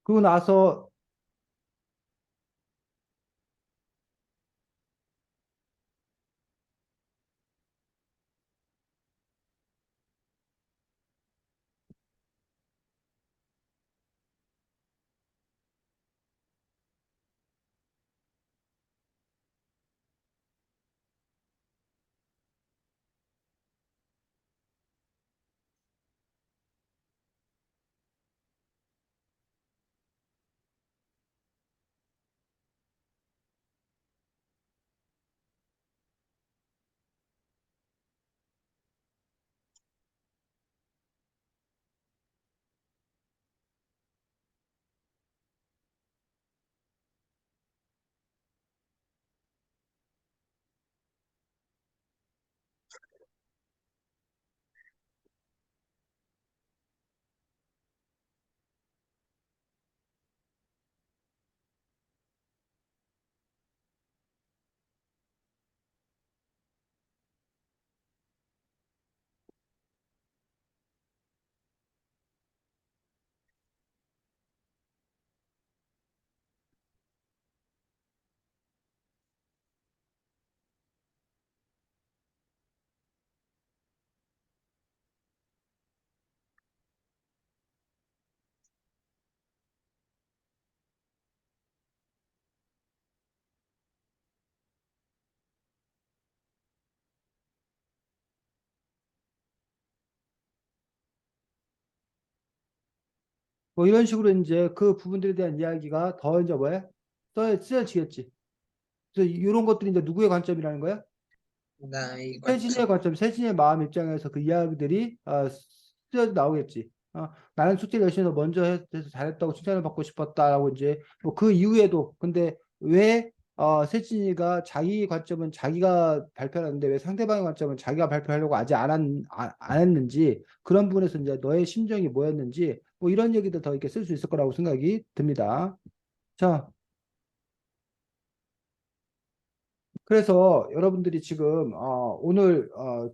S1: 그러고 나서 뭐 이런 식으로 이제 그 부분들에 대한 이야기가 더 이제 뭐야 쓰여지겠지. 그래서 이런 것들이 이제 누구의 관점이라는 거야?
S2: 나의
S1: 세진의
S2: 관점.
S1: 관점, 세진의 마음 입장에서 그 이야기들이 쓰여 나오겠지. 나는 숙제를 열심히 해서 먼저 해서 잘했다고 칭찬을 받고 싶었다라고 이제 뭐 그 이후에도 근데 왜 세진이가 자기 관점은 자기가 발표하는데 왜 상대방의 관점은 자기가 발표하려고 아직 안 했는지 그런 부분에서 이제 너의 심정이 뭐였는지 뭐 이런 얘기들 더 이렇게 쓸 수 있을 거라고 생각이 듭니다. 자, 그래서 여러분들이 지금 오늘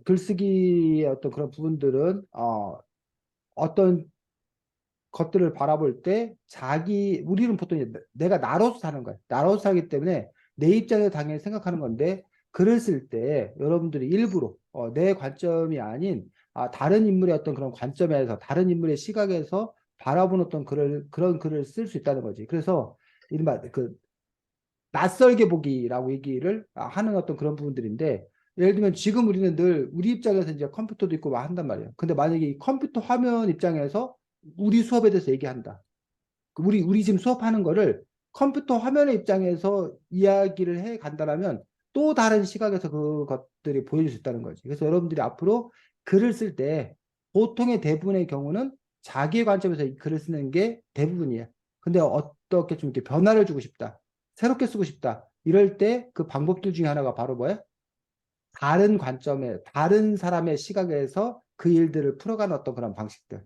S1: 글쓰기의 어떤 그런 부분들은 어떤 것들을 바라볼 때 우리는 보통 이제 내가 나로서 사는 거야. 나로서 살기 때문에 내 입장에서 당연히 생각하는 건데 글을 쓸 때 여러분들이 일부러 내 관점이 아닌 다른 인물의 어떤 그런 관점에서 다른 인물의 시각에서 바라보는 어떤 그런 글을 쓸 수 있다는 거지. 그래서 이른바 그 낯설게 보기라고 얘기를 하는 어떤 그런 부분들인데 예를 들면 지금 우리는 늘 우리 입장에서 이제 컴퓨터도 있고 막 한단 말이에요. 근데 만약에 이 컴퓨터 화면 입장에서 우리 수업에 대해서 얘기한다. 우리 지금 수업하는 거를 컴퓨터 화면의 입장에서 이야기를 해 간다라면 또 다른 시각에서 그것들이 보여줄 수 있다는 거지. 그래서 여러분들이 앞으로 글을 쓸 때 보통의 대부분의 경우는 자기의 관점에서 이 글을 쓰는 게 대부분이야. 근데 어떻게 좀 이렇게 변화를 주고 싶다. 새롭게 쓰고 싶다. 이럴 때 그 방법들 중에 하나가 바로 뭐야? 다른 관점에, 다른 사람의 시각에서 그 일들을 풀어가는 어떤 그런 방식들.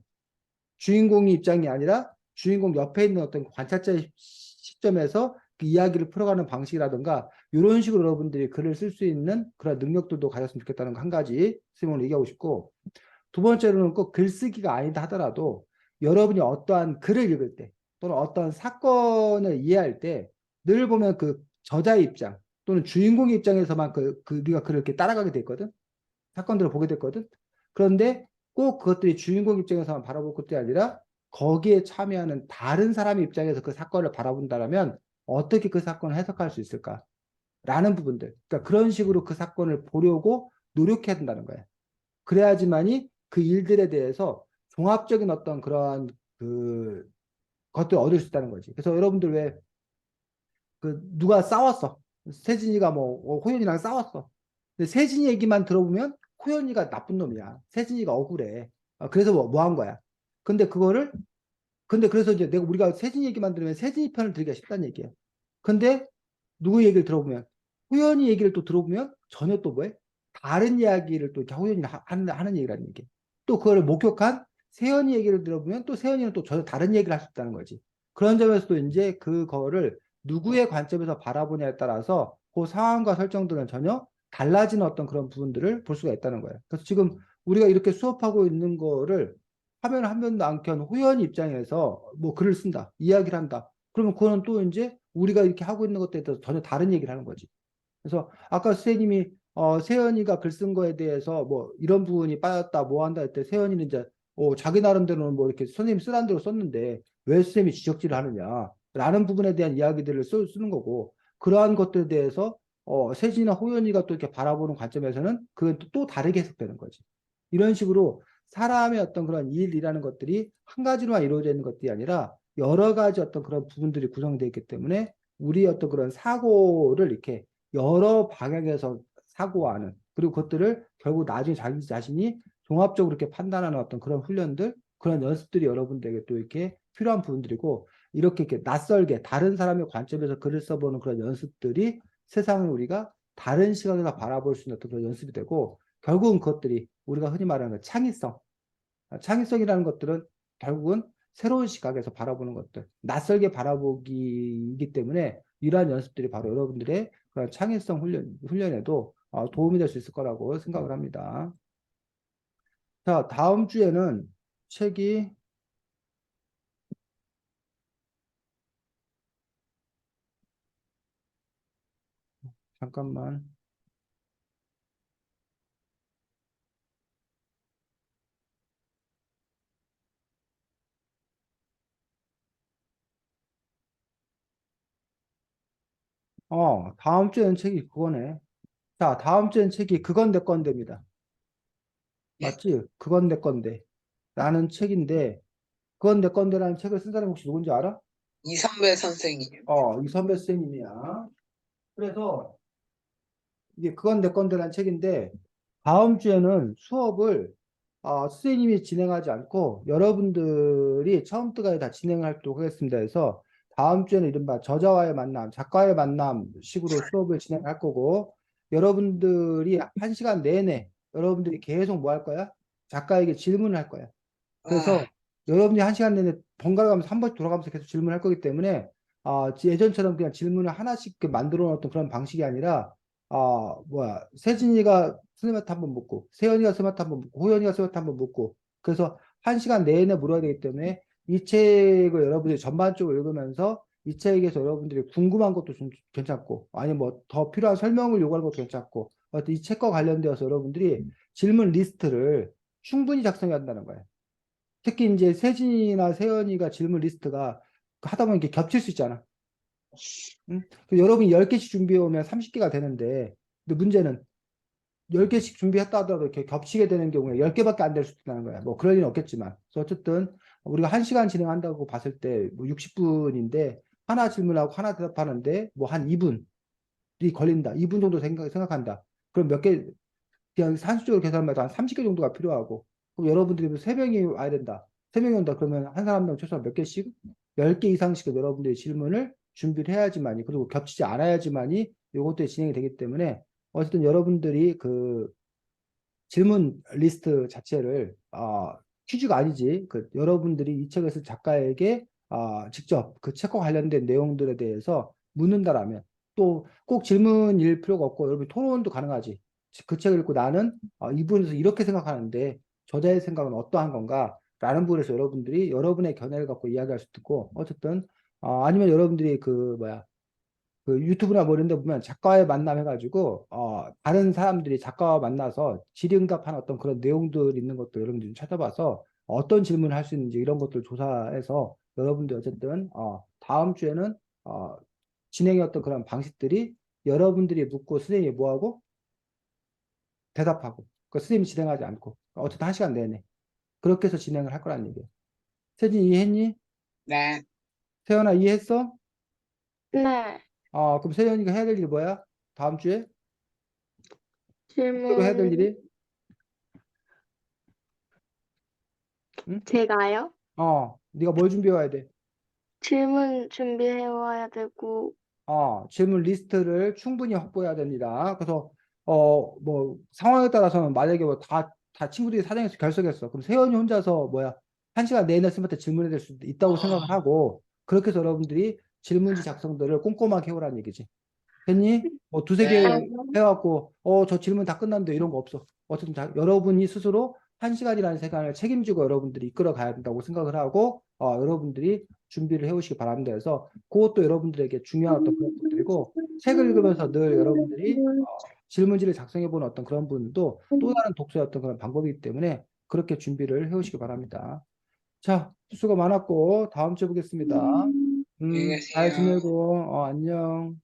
S1: 주인공의 입장이 아니라 주인공 옆에 있는 어떤 관찰자의 시점에서 그 이야기를 풀어가는 방식이라든가 이런 식으로 여러분들이 글을 쓸 수 있는 그런 능력들도 가졌으면 좋겠다는 거 한 가지 선생님으로 얘기하고 싶고, 두 번째로는 꼭 글쓰기가 아니다 하더라도 여러분이 어떠한 글을 읽을 때 또는 어떠한 사건을 이해할 때 늘 보면 그 저자의 입장 또는 주인공의 입장에서만 우리가 글을 이렇게 따라가게 됐거든. 사건들을 보게 됐거든. 그런데 꼭 그것들이 주인공 입장에서만 바라볼 것들이 아니라 거기에 참여하는 다른 사람의 입장에서 그 사건을 바라본다면 어떻게 그 사건을 해석할 수 있을까라는 부분들. 그러니까 그런 식으로 그 사건을 보려고 노력해야 된다는 거야. 그래야지만이 그 일들에 대해서 종합적인 어떤 그러한 그 것들을 얻을 수 있다는 거지. 그래서 여러분들 왜 그 누가 싸웠어. 세진이가 뭐 호연이랑 싸웠어. 근데 세진이 얘기만 들어보면 호연이가 나쁜 놈이야. 세진이가 억울해. 그래서 뭐 한 거야. 근데 그거를 근데 그래서 이제 우리가 세진이 얘기만 들으면 세진이 편을 들기가 쉽다는 얘기야. 근데 누구 얘기를 들어보면 호연이 얘기를 또 들어보면 전혀 또 뭐해? 다른 이야기를 또 호연이 하는 얘기라는 얘기. 또 그걸 목격한 세연이 얘기를 들어보면 또 세연이는 또 전혀 다른 얘기를 할 수 있다는 거지. 그런 점에서도 이제 그거를 누구의 관점에서 바라보냐에 따라서 그 상황과 설정들은 전혀 달라지는 어떤 그런 부분들을 볼 수가 있다는 거예요. 그래서 지금 우리가 이렇게 수업하고 있는 거를 화면 한 면도 안 켠 호연이 입장에서 뭐 글을 쓴다, 이야기를 한다. 그러면 그거는 또 이제 우리가 이렇게 하고 있는 것에 대해서 전혀 다른 얘기를 하는 거지. 그래서 아까 선생님이 세연이가 글 쓴 거에 대해서 뭐 이런 부분이 빠졌다, 뭐 한다 할 때 세연이는 이제 자기 나름대로는 뭐 이렇게 선생님 쓰란 대로 썼는데 왜 선생님이 지적질을 하느냐 라는 부분에 대한 이야기들을 쓰는 거고, 그러한 것들에 대해서 세진이나 호연이가 또 이렇게 바라보는 관점에서는 그건 또 다르게 해석되는 거지. 이런 식으로 사람의 어떤 그런 일이라는 것들이 한 가지로만 이루어져 있는 것들이 아니라 여러 가지 어떤 그런 부분들이 구성되어 있기 때문에 우리 어떤 그런 사고를 이렇게 여러 방향에서 사고하는, 그리고 그것들을 결국 나중에 자기 자신이 종합적으로 이렇게 판단하는 어떤 그런 훈련들, 그런 연습들이 여러분들에게 또 이렇게 필요한 부분들이고, 이렇게 낯설게 다른 사람의 관점에서 글을 써보는 그런 연습들이 세상을 우리가 다른 시각에서 바라볼 수 있는 어떤 그런 연습이 되고, 결국은 그것들이 우리가 흔히 말하는 창의성, 창의성이라는 것들은 결국은 새로운 시각에서 바라보는 것들, 낯설게 바라보기이기 때문에 이러한 연습들이 바로 여러분들의 그런 창의성 훈련에도 도움이 될 수 있을 거라고 생각을 합니다. 자, 다음 주에는 책이 잠깐만. 다음 주에는 책이 그거네. 자, 다음 주엔 책이 그건 내 건데입니다.
S2: 예?
S1: 맞지? 그건 내 건데. 라는 책인데, 그건 내 건데라는 책을 쓴 사람이 혹시 누군지 알아?
S2: 이선배 선생님.
S1: 이선배 선생님이야. 그래서 이게 그건 내 건데라는 책인데, 다음 주에는 수업을 선생님이 진행하지 않고 여러분들이 처음부터 다 진행하도록 하겠습니다. 해서 다음 주에는 이른바 저자와의 만남, 작가의 만남 식으로 수업을 진행할 거고, 여러분들이 한 시간 내내 여러분들이 계속 뭐 할 거야? 작가에게 질문을 할 거야. 그래서
S2: 아,
S1: 여러분이 한 시간 내내 번갈아 가면서 한 번씩 돌아가면서 계속 질문을 할 거기 때문에 예전처럼 그냥 질문을 하나씩 만들어 놓았던 그런 방식이 아니라 세진이가 스마트 한번 묻고 세연이가 스마트 한번 묻고 호연이가 스마트 한번 묻고, 그래서 한 시간 내내 물어야 되기 때문에 이 책을 여러분들이 전반적으로 읽으면서 이 책에서 여러분들이 궁금한 것도 좀 괜찮고, 아니면 뭐 더 필요한 설명을 요구하는 것도 괜찮고, 이 책과 관련되어서 여러분들이 질문 리스트를 충분히 작성해야 한다는 거예요. 특히 이제 세진이나 세연이가 질문 리스트가 하다 보면 이렇게 겹칠 수 있잖아. 응? 여러분이 10개씩 준비해 오면 30개가 되는데, 근데 문제는 10개씩 준비했다 하더라도 이렇게 겹치게 되는 경우에 10개밖에 안 될 수도 있다는 거야. 뭐 그럴 일은 없겠지만. 그래서 어쨌든 우리가 1시간 진행한다고 봤을 때 뭐 60분인데 하나 질문하고 하나 대답하는데 뭐 한 2분이 걸린다. 2분 정도 생각한다. 그럼 몇 개, 그냥 산수적으로 계산하면 한 30개 정도가 필요하고, 그럼 여러분들이 3명이 와야 된다. 3명이 온다. 그러면 한 사람 최소한 몇 개씩? 10개 이상씩 여러분들이 질문을 준비를 해야지만이, 그리고 겹치지 않아야지만이 이것도 진행이 되기 때문에, 어쨌든 여러분들이 그 질문 리스트 자체를 퀴즈가 아니지, 그 여러분들이 이 책을 쓴 작가에게 직접 그 책과 관련된 내용들에 대해서 묻는다라면, 또 꼭 질문일 필요가 없고 여러분 토론도 가능하지. 그 책을 읽고 나는 이 부분에서 이렇게 생각하는데 저자의 생각은 어떠한 건가 라는 부분에서 여러분들이 여러분의 견해를 갖고 이야기할 수도 있고, 어쨌든 아니면 여러분들이 그 뭐야, 그 유튜브나 뭐 이런 데 보면 작가의 만남 해가지고 다른 사람들이 작가와 만나서 질의응답하는 어떤 그런 내용들 있는 것도 여러분들이 좀 찾아봐서 어떤 질문을 할 수 있는지 이런 것들 조사해서 여러분들 어쨌든 다음 주에는 진행의 어떤 그런 방식들이 여러분들이 묻고 선생님이 뭐하고 대답하고, 그 선생님이 진행하지 않고 어쨌든 1시간 내내 그렇게 해서 진행을 할 거라는 얘기예요. 세진 이해했니?
S2: 네.
S1: 세연아 이해했어?
S3: 네.
S1: 그럼 세연이가 해야 될 일이 뭐야? 다음 주에 새로 해야 될
S3: 질문,
S1: 일이? 응?
S3: 제가요?
S1: 네가 뭘 준비해 와야 돼?
S3: 질문 준비해 와야 되고,
S1: 질문 리스트를 충분히 확보해야 됩니다. 그래서, 뭐, 상황에 따라서는 만약에 뭐 다 친구들이 사정해서 결석했어. 그럼 세연이 혼자서 뭐야, 1시간 내내 쌤한테 질문해야 될 수도 있다고 생각을 하고, 그렇게 해서 여러분들이 질문지 작성들을 꼼꼼하게 해오라는 얘기지. 됐니? 뭐 두세 개
S2: 네.
S1: 해갖고 저 질문 다 끝났는데 이런 거 없어. 어쨌든 여러분이 스스로 1시간이라는 시간을 책임지고 여러분들이 이끌어 가야 된다고 생각을 하고 여러분들이 준비를 해오시기 바랍니다. 그래서 그것도 여러분들에게 중요한 어떤 그런 것들이고, 책을 읽으면서 늘 여러분들이 질문지를 작성해보는 어떤 그런 부분도 또 다른 독서의 어떤 그런 방법이기 때문에 그렇게 준비를 해오시기 바랍니다. 자, 수고 많았고 다음 주에 보겠습니다.
S2: 안녕히
S1: 잘
S2: 계세요.
S1: 지내고 안녕.